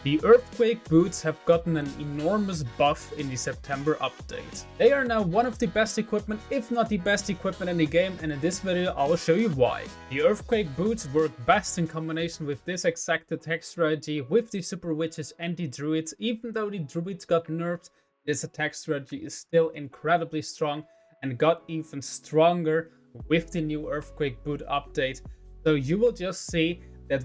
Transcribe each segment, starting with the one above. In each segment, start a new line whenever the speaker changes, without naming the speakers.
The Earthquake boots have gotten an enormous buff in the September update. They are now one of the best equipment, if not the best equipment in the game, and in this video I will show you why. The Earthquake boots work best in combination with this exact attack strategy with the Super Witches and the Druids. Even though the Druids got nerfed, this attack strategy is still incredibly strong and got even stronger with the new Earthquake boot update. So you will just see that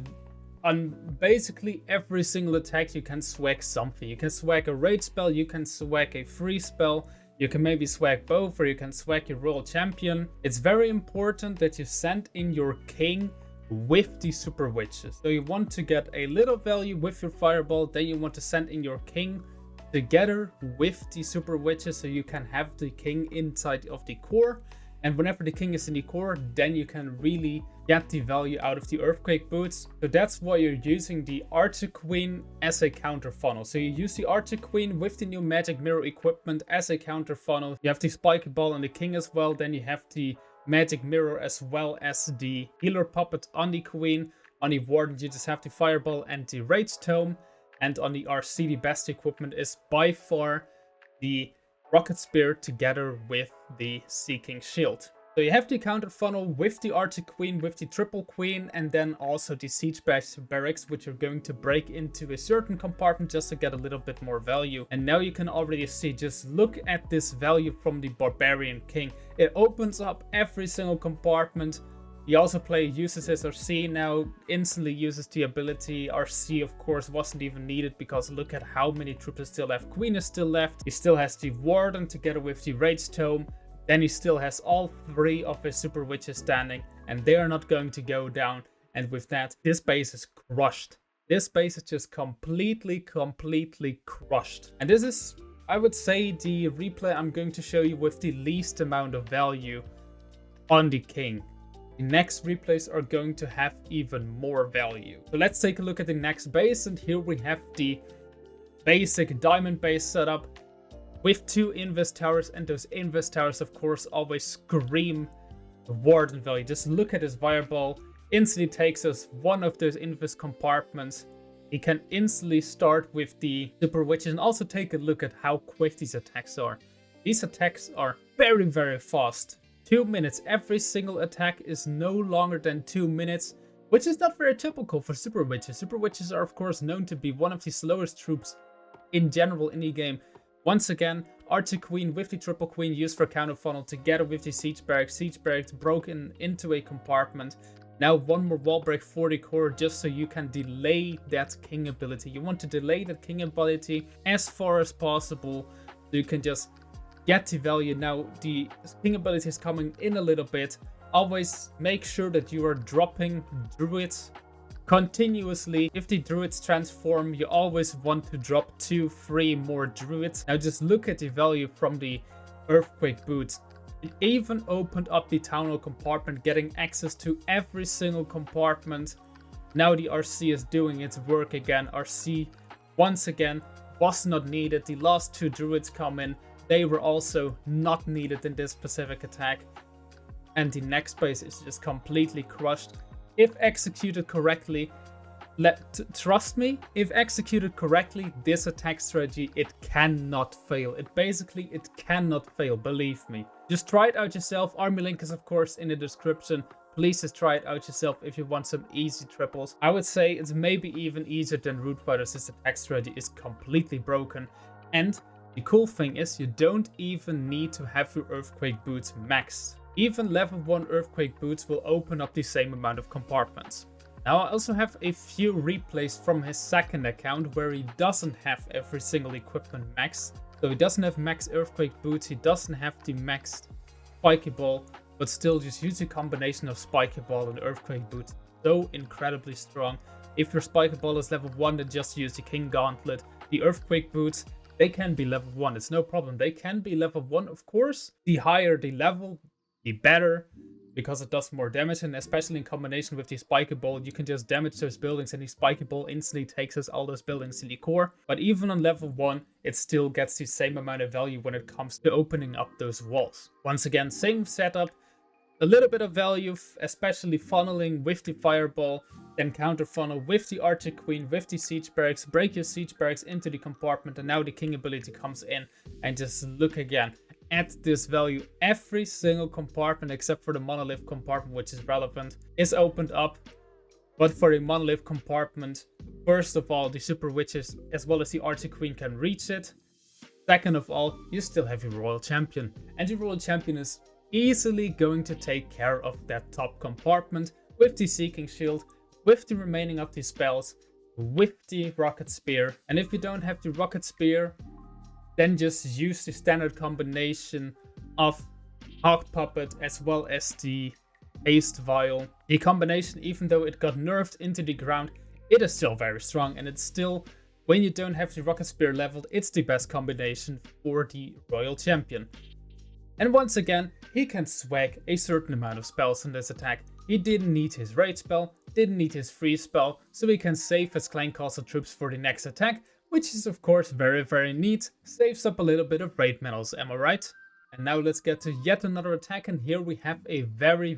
on basically every single attack you can swag something. You can swag a rage spell, you can swag a free spell, you can maybe swag both, or you can swag your royal champion. It's very important that you send in your king with the Super Witches. So you want to get a little value with your fireball, then you want to send in your king together with the Super Witches so you can have the king inside of the core. And whenever the king is in the core, then you can really get the value out of the Earthquake boots. So that's why you're using the Archer Queen as a counter funnel. So you use the Archer Queen with the new Magic Mirror equipment as a counter funnel. You have the Spiky Ball on the king as well. Then you have the Magic Mirror as well as the Healer Puppet on the Queen. On the Warden, you just have the Fireball and the Rage Tome. And on the RC, the best equipment is by far the Rocket Spear together with the Seeking Shield. So you have the counter funnel with the Archer Queen, with the Triple Queen, and then also the Siege Barracks, which are going to break into a certain compartment just to get a little bit more value. And now you can already see, just look at this value from the Barbarian King. It opens up every single compartment. He also uses his RC now, instantly uses the ability. RC, of course, wasn't even needed because look at how many troops he still left. Queen is still left. He still has the Warden together with the Rage Tome. Then he still has all three of his Super Witches standing, and they are not going to go down. And with that, this base is crushed. This base is just completely crushed. And this is, I would say, the replay I'm going to show you with the least amount of value on the king. The next replays are going to have even more value. So let's take a look at the next base, and here we have the basic diamond base setup with two Invest Towers, and those Invest Towers of course always scream Warden value. Just look at his Fireball, instantly takes us one of those Invest compartments. He can instantly start with the Super Witches, and also take a look at how quick these attacks are. These attacks are very fast. 2 minutes. Every single attack is no longer than 2 minutes, which is not very typical for Super Witches. Super Witches are of course known to be one of the slowest troops in general in the game. Once again, Archer Queen with the Triple Queen used for counter funnel together with the Siege Barracks. Siege Barracks broken into a compartment. Now one more wall break for the core just so you can delay that king ability. You want to delay that king ability as far as possible so you can just get the value. Now the king ability is coming in a little bit. Always make sure that you are dropping Druids continuously. If the Druids transform, you always want to drop 2-3 more Druids. Now just look at the value from the Earthquake boots. It even opened up the Town Hall compartment, getting access to every single compartment. Now the RC is doing its work again. RC once again was not needed. The last two Druids come in. They were also not needed in this specific attack. And the next base is just completely crushed. If executed correctly, trust me, if executed correctly, this attack strategy, it cannot fail. It cannot fail, believe me. Just try it out yourself. Army link is of course in the description. Please just try it out yourself if you want some easy triples. I would say it's maybe even easier than Root Fighters. This attack strategy is completely broken. And the cool thing is you don't even need to have your Earthquake boots maxed. Even level 1 Earthquake boots will open up the same amount of compartments. Now I also have a few replays from his second account where he doesn't have every single equipment maxed. So he doesn't have max Earthquake boots, he doesn't have the maxed Spiky Ball, but still just use a combination of Spiky Ball and Earthquake boots. So incredibly strong. If your Spiky Ball is level 1, then just use the King Gauntlet. The Earthquake boots, they can be level 1, it's no problem. They can be level 1 of course. The higher the level, the better, because it does more damage, and especially in combination with the Spiky Ball, you can just damage those buildings and the Spiky Ball instantly takes us all those buildings in the core. But even on level 1, it still gets the same amount of value when it comes to opening up those walls. Once again, same setup, a little bit of value, especially funneling with the Fireball. then counter funnel with the Archer Queen, with the Siege Barracks, break your Siege Barracks into the compartment, and now the King ability comes in. And just look again at this value. Every single compartment except for the Monolith compartment, which is relevant, is opened up. But for the Monolith compartment, first of all, the Super Witches as well as the Archer Queen can reach it. Second of all, you still have your Royal Champion, and your Royal Champion is easily going to take care of that top compartment with the Seeking Shield, with the remaining of the spells, with the Rocket Spear. And if you don't have the Rocket Spear, then just use the standard combination of Hawk Puppet as well as the Haste Vial. The combination, even though it got nerfed into the ground, it is still very strong, and it's still, when you don't have the Rocket Spear leveled, it's the best combination for the Royal Champion. And once again, he can swag a certain amount of spells in this attack. He didn't need his raid spell, didn't need his freeze spell, so he can save his Clan Castle troops for the next attack, which is of course very neat. Saves up a little bit of raid medals, am I right? And now let's get to yet another attack, and here we have a very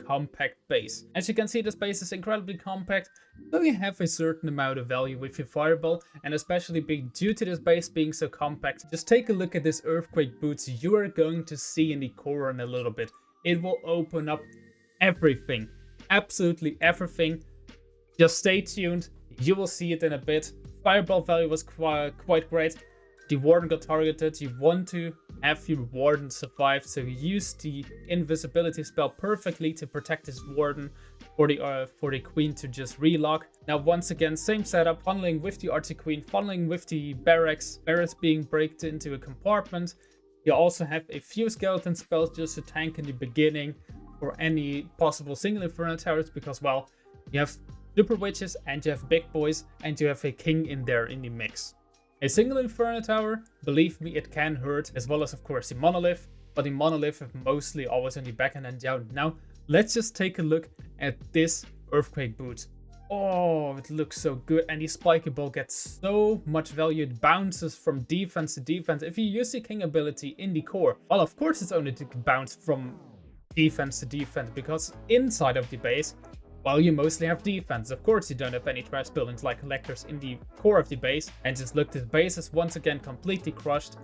compact base. As you can see, this base is incredibly compact, so you have a certain amount of value with your fireball, and especially due to this base being so compact, just take a look at this Earthquake boots you are going to see in the core in a little bit. It will open up everything, absolutely everything. Just stay tuned, you will see it in a bit. Fireball value was quite great. The Warden got targeted. You want to have your Warden survive, so use the invisibility spell perfectly to protect this Warden for the Queen to just relock. Now once again, same setup, funneling with the Archer Queen, funneling with the barracks being breaked into a compartment. You also have a few skeleton spells just to tank in the beginning for any possible single Inferno Towers, because well, you have Super Witches and you have big boys and you have a king in there in the mix. A single Inferno Tower, believe me, it can hurt, as well as of course the Monolith, but the Monolith is mostly always in the backhand. And now let's just take a look at this Earthquake boot. Oh, it looks so good, and the Spiky Ball gets so much value. It bounces from defense to defense. If you use the King ability in the core, well, of course it's only to bounce from defense to defense, because inside of the base, well, you mostly have defense. Of course, you don't have any trash buildings like collectors in the core of the base. And just look, this base is once again completely crushed.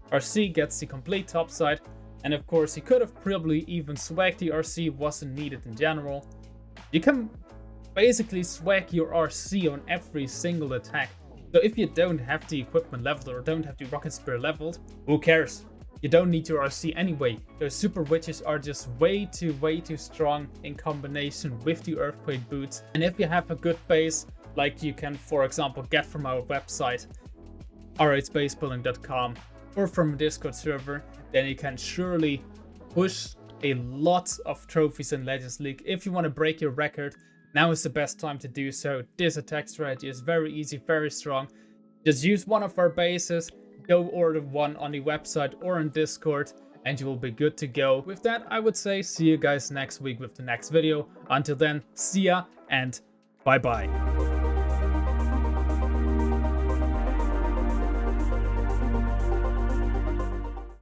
RC gets the complete top side. And of course, you could have probably even swagged the RC, wasn't needed in general. You can basically swag your RC on every single attack. So if you don't have the equipment leveled or don't have the Rocket Spear leveled, who cares? You don't need your RC anyway. Those Super Witches are just way too strong in combination with the Earthquake boots. And if you have a good base, like you can for example get from our website rhbasebuilding.com or from a Discord server, then you can surely push a lot of trophies in Legends League. If you want to break your record, now is the best time to do so. This attack strategy is very easy, very strong. Just use one of our bases, go order one on the website or on Discord, and you will be good to go. With that, I would say see you guys next week with the next video. Until then, see ya and bye bye.